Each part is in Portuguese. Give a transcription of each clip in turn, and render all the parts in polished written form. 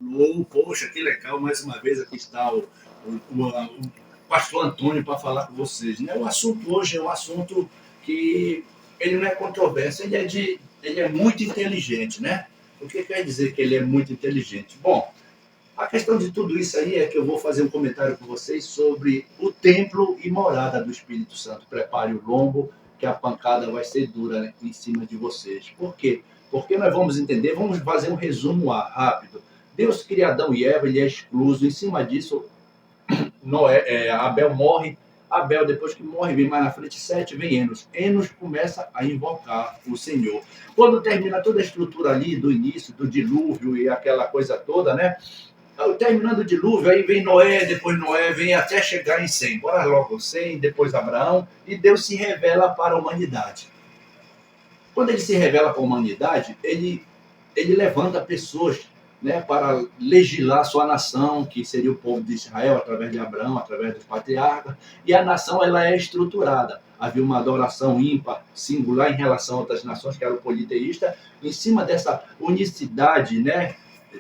Alô, poxa, que legal, mais uma vez aqui está o pastor Antônio para falar com vocês. Né? O assunto hoje é um assunto que ele não é controverso, ele é muito inteligente, né? O que quer dizer que ele é muito inteligente? Bom, a questão de tudo isso aí é que eu vou fazer um comentário com vocês sobre o templo e morada do Espírito Santo. Prepare o lombo, que a pancada vai ser dura, né, em cima de vocês. Por quê? Porque nós vamos entender, vamos fazer um resumo rápido. Deus cria Adão e Eva, ele é excluso. Em cima disso, Abel morre. Abel, depois que morre, vem mais na frente, Sete, vem Enos. Enos começa a invocar o Senhor. Quando termina toda a estrutura ali do início, do dilúvio e aquela coisa toda, né? Terminando o dilúvio, aí vem Noé, depois Noé vem até chegar em Sem. Bora logo, Sem, depois Abraão, e Deus se revela para a humanidade. Quando ele se revela para a humanidade, ele levanta pessoas, né, para legislar sua nação, que seria o povo de Israel, através de Abraão, através dos patriarcas, e a nação ela é estruturada. Havia uma adoração ímpar, singular em relação a outras nações, que era o politeísta, em cima dessa unicidade, né,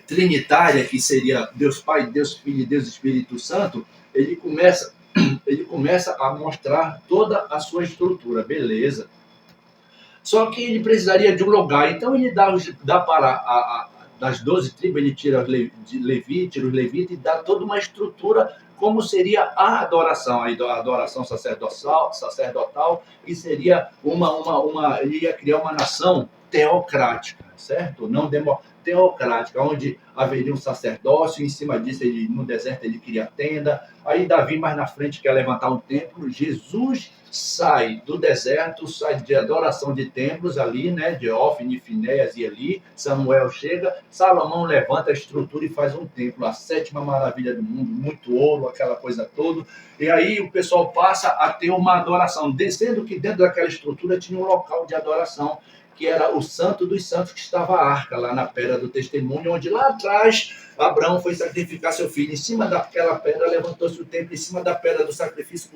trinitária, que seria Deus Pai, Deus Filho e Deus Espírito Santo, ele começa a mostrar toda a sua estrutura, beleza. Só que ele precisaria de um lugar. Então ele dá para das 12 tribos, ele tira tira os levitas e dá toda uma estrutura como seria a adoração, a adoração sacerdotal, e seria ele ia criar uma nação teocrática, certo? Não teocrática, onde haveria um sacerdócio, em cima disso, no deserto, ele cria a tenda. Aí Davi, mais na frente, quer levantar um templo. Jesus sai do deserto, sai de adoração de templos ali, né, de Ofni, Finéias e Eli. Samuel chega, Salomão levanta a estrutura e faz um templo, a sétima maravilha do mundo, muito ouro, aquela coisa toda. E aí o pessoal passa a ter uma adoração, descendo que dentro daquela estrutura tinha um local de adoração, que era o Santo dos Santos, que estava a arca, lá na Pedra do Testemunho, onde lá atrás Abraão foi sacrificar seu filho. Em cima daquela pedra levantou-se o templo, em cima da pedra do sacrifício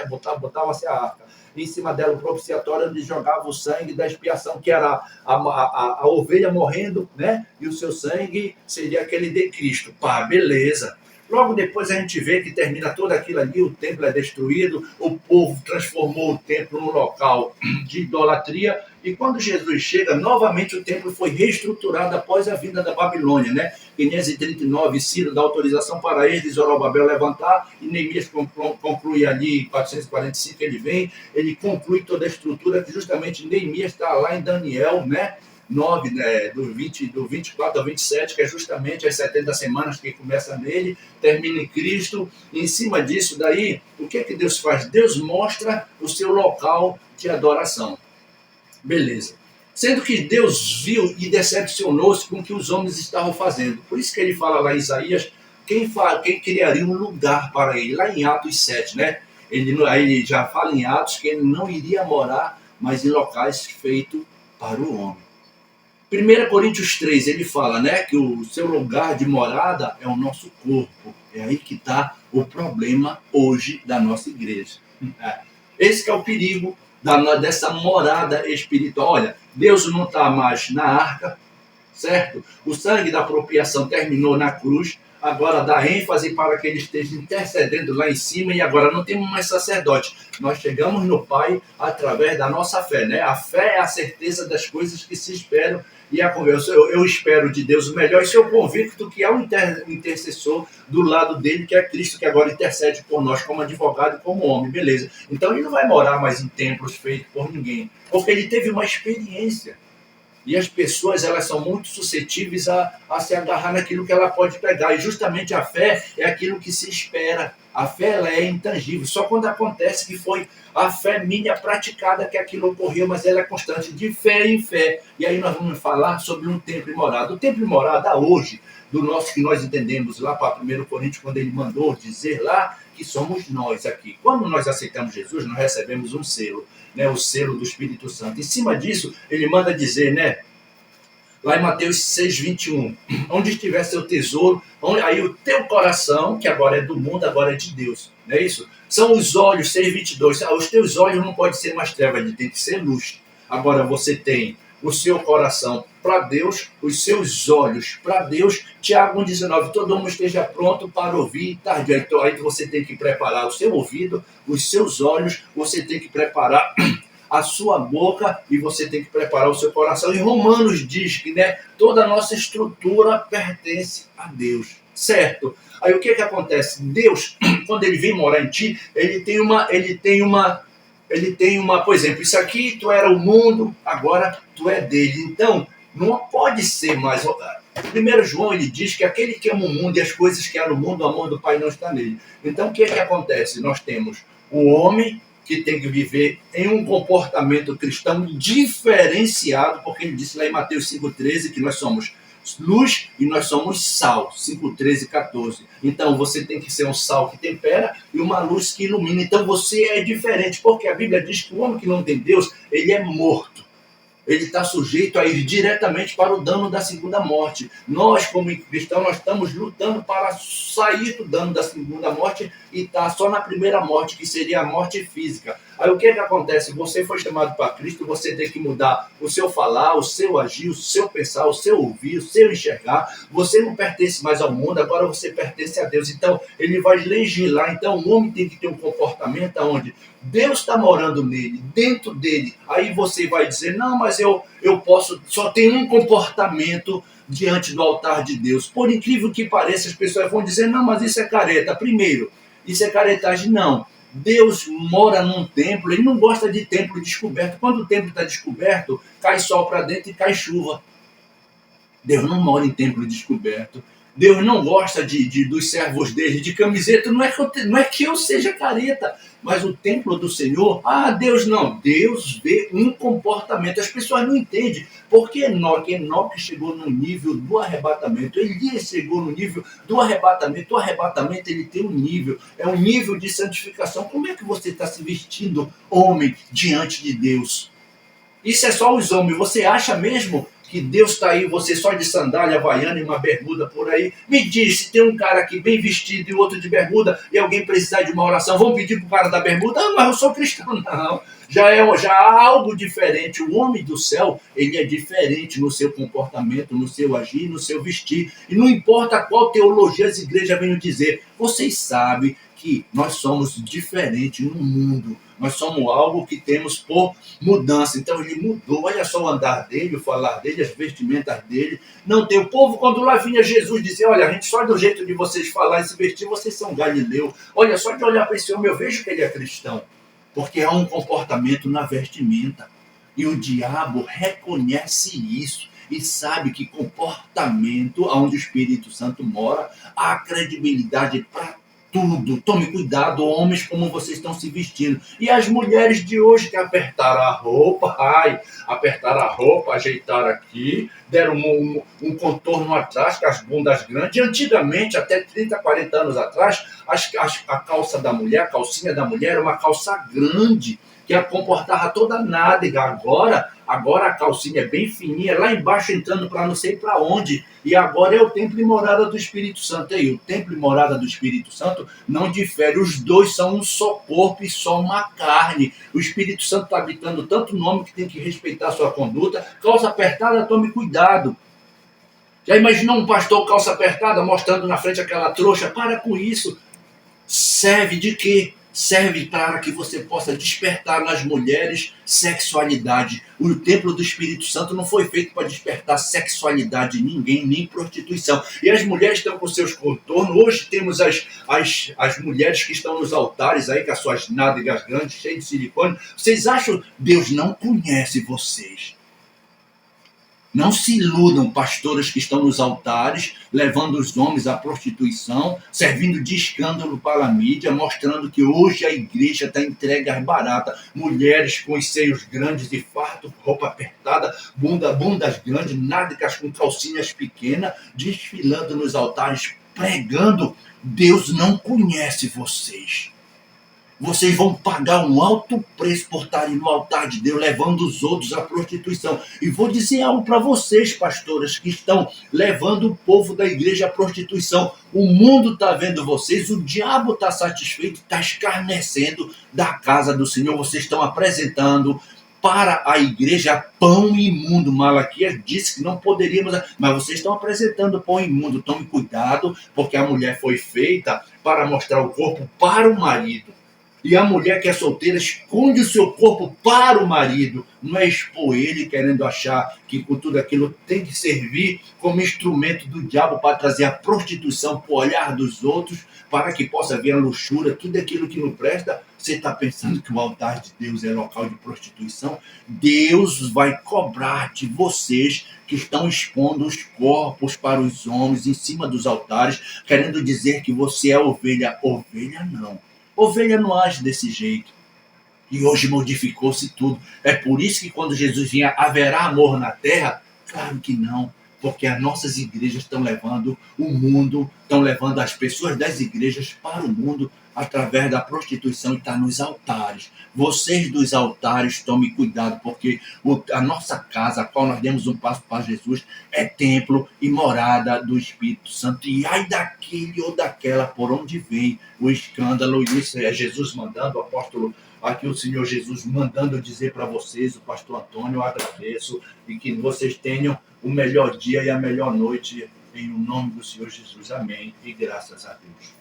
botava-se a arca. Em cima dela o propiciatório, onde jogava o sangue da expiação, que era a ovelha morrendo, né? E o seu sangue seria aquele de Cristo. Pá, beleza. Logo depois a gente vê que termina tudo aquilo ali, o templo é destruído, o povo transformou o templo num local de idolatria, e quando Jesus chega, novamente o templo foi reestruturado após a vinda da Babilônia, né? 539, Ciro dá autorização para ele, Zorobabel levantar, e Neemias conclui ali, em 445 ele vem, ele conclui toda a estrutura, que justamente Neemias está lá em Daniel, né? 9, né, do 24 ao 27, que é justamente as 70 semanas que começa nele, termina em Cristo. E em cima disso daí, o que é que Deus faz? Deus mostra o seu local de adoração. Beleza. Sendo que Deus viu e decepcionou-se com o que os homens estavam fazendo. Por isso que ele fala lá em Isaías, quem criaria um lugar para ele, lá em Atos 7, né? Ele já fala em Atos que ele não iria morar, mas em locais feitos para o homem. 1 Coríntios 3, ele fala, né, que o seu lugar de morada é o nosso corpo. É aí que está o problema hoje da nossa igreja. Esse que é o perigo dessa morada espiritual. Olha, Deus não está mais na arca, certo? O sangue da apropriação terminou na cruz, agora dá ênfase para que ele esteja intercedendo lá em cima, e agora não temos mais sacerdote. Nós chegamos no Pai através da nossa fé, né? A fé é a certeza das coisas que se esperam, e eu espero de Deus o melhor, e sou convicto que há um intercessor do lado dele, que é Cristo, que agora intercede por nós como advogado e como homem, beleza. Então ele não vai morar mais em templos feitos por ninguém, porque ele teve uma experiência. E as pessoas, elas são muito suscetíveis a se agarrar naquilo que ela pode pegar. E justamente a fé é aquilo que se espera. A fé, ela é intangível. Só quando acontece que foi a fé minha praticada que aquilo ocorreu, mas ela é constante, de fé em fé. E aí nós vamos falar sobre um templo e morada. O templo e morada hoje, do nosso que nós entendemos lá para 1 Coríntios, quando ele mandou dizer lá que somos nós aqui. Quando nós aceitamos Jesus, nós recebemos um selo, né, o selo do Espírito Santo. Em cima disso, ele manda dizer, né, lá em Mateus 6:21, onde estiver seu tesouro, aí o teu coração, que agora é do mundo, agora é de Deus, não é isso? São os olhos, 6:22, os teus olhos não podem ser mais trevas, tem que ser luz. Agora você tem o seu coração para Deus, os seus olhos para Deus. Tiago 1,19, todo mundo esteja pronto para ouvir tarde. Então aí você tem que preparar o seu ouvido, os seus olhos, você tem que preparar a sua boca e você tem que preparar o seu coração. E Romanos diz que, né, toda a nossa estrutura pertence a Deus, certo? Aí o que acontece? Deus, quando ele vem morar em ti, ele tem uma, por exemplo, isso aqui tu era o mundo, agora tu é dele. Então, não pode ser mais. Primeiro João, ele diz que aquele que ama o mundo e as coisas que há no mundo, o amor do Pai não está nele. Então, o que acontece? Nós temos o homem que tem que viver em um comportamento cristão diferenciado, porque ele disse lá em Mateus 5,13 que nós somos luz e nós somos sal, 5:13 e 14. Então você tem que ser um sal que tempera e uma luz que ilumina. Então você é diferente, porque a Bíblia diz que o homem que não tem Deus, ele é morto. Ele está sujeito a ir diretamente para o dano da segunda morte. Nós, como cristãos, nós estamos lutando para sair do dano da segunda morte e estar só na primeira morte, que seria a morte física. Aí o que acontece? Você foi chamado para Cristo, você tem que mudar o seu falar, o seu agir, o seu pensar, o seu ouvir, o seu enxergar. Você não pertence mais ao mundo, agora você pertence a Deus. Então, ele vai legislar. Então, o homem tem que ter um comportamento onde Deus está morando nele, dentro dele. Aí você vai dizer, não, mas eu posso, só tem um comportamento diante do altar de Deus. Por incrível que pareça, as pessoas vão dizer, não, mas isso é careta. Primeiro, isso é caretagem. Não. Deus mora num templo, ele não gosta de templo descoberto. Quando o templo está descoberto, cai sol para dentro e cai chuva. Deus não mora em templo descoberto. Deus não gosta dos servos dele de camiseta. Não é que eu seja careta, mas o templo do Senhor, Deus não. Deus vê um comportamento. As pessoas não entendem. Porque Enoque chegou no nível do arrebatamento. Elias chegou no nível do arrebatamento. O arrebatamento, ele tem um nível. É um nível de santificação. Como é que você está se vestindo, homem, diante de Deus? Isso é só os homens. Você acha mesmo que Deus está aí, você só de sandália havaiana e uma bermuda por aí? Me diz, se tem um cara aqui bem vestido e outro de bermuda e alguém precisar de uma oração, vão pedir para o cara da bermuda? Mas eu sou cristão. Não, já há algo diferente. O homem do céu, ele é diferente no seu comportamento, no seu agir, no seu vestir. E não importa qual teologia as igrejas venham dizer, vocês sabem que nós somos diferentes no mundo. Nós somos algo que temos por mudança. Então ele mudou. Olha só o andar dele, o falar dele, as vestimentas dele. Não tem. O povo, quando lá vinha Jesus, dizia, olha, a gente só do jeito de vocês falar e se vestir, vocês são galileu. Olha, só de olhar para esse homem, eu vejo que ele é cristão. Porque há um comportamento na vestimenta. E o diabo reconhece isso. E sabe que comportamento, onde o Espírito Santo mora, há credibilidade para tudo. Tome cuidado, homens, como vocês estão se vestindo. E as mulheres de hoje que apertaram a roupa, ajeitaram aqui, deram um contorno atrás, com as bundas grandes. Antigamente, até 30, 40 anos atrás, a calça da mulher, a calcinha da mulher era uma calça grande, que a comportava toda a nádega. Agora a calcinha é bem fininha, lá embaixo entrando para não sei para onde. E agora é o templo e morada do Espírito Santo. E o templo e morada do Espírito Santo não difere. Os dois são um só corpo e só uma carne. O Espírito Santo está habitando tanto nome que tem que respeitar a sua conduta. Calça apertada, tome cuidado. Já imaginou um pastor calça apertada mostrando na frente aquela trouxa? Para com isso. Serve de quê? Serve para que você possa despertar nas mulheres sexualidade. O templo do Espírito Santo não foi feito para despertar sexualidade de ninguém, nem prostituição. E as mulheres estão com seus contornos. Hoje temos as mulheres que estão nos altares aí, com as suas nádegas grandes, cheias de silicone. Vocês acham que Deus não conhece vocês? Não se iludam, pastoras que estão nos altares, levando os homens à prostituição, servindo de escândalo para a mídia, mostrando que hoje a igreja está entregue às baratas. Mulheres com os seios grandes e fartos, roupa apertada, bundas grandes, nádegas com calcinhas pequenas, desfilando nos altares, pregando. Deus não conhece vocês. Vocês vão pagar um alto preço por estarem no altar de Deus, levando os outros à prostituição. E vou dizer algo para vocês, pastoras, que estão levando o povo da igreja à prostituição. O mundo está vendo vocês, o diabo está satisfeito, está escarnecendo da casa do Senhor. Vocês estão apresentando para a igreja pão imundo. Malaquias disse que não poderíamos, mas vocês estão apresentando pão imundo. Tome cuidado, porque a mulher foi feita para mostrar o corpo para o marido. E a mulher que é solteira esconde o seu corpo para o marido, não é expor ele querendo achar que com tudo aquilo tem que servir como instrumento do diabo para trazer a prostituição para o olhar dos outros, para que possa ver a luxúria, tudo aquilo que não presta. Você está pensando que o altar de Deus é local de prostituição? Deus vai cobrar de vocês que estão expondo os corpos para os homens em cima dos altares, querendo dizer que você é ovelha. Ovelha não. Ovelha não age desse jeito. E hoje modificou-se tudo. É por isso que quando Jesus vinha, haverá amor na terra? Claro que não. Porque as nossas igrejas estão levando o mundo, estão levando as pessoas das igrejas para o mundo através da prostituição e está nos altares. Vocês dos altares, tomem cuidado, porque a nossa casa, a qual nós demos um passo para Jesus, é templo e morada do Espírito Santo. E ai daquele ou daquela por onde vem o escândalo. E isso é Jesus mandando, o apóstolo aqui, o Senhor Jesus mandando dizer para vocês, o pastor Antônio, eu agradeço e que vocês tenham o melhor dia e a melhor noite em nome do Senhor Jesus. Amém. E graças a Deus.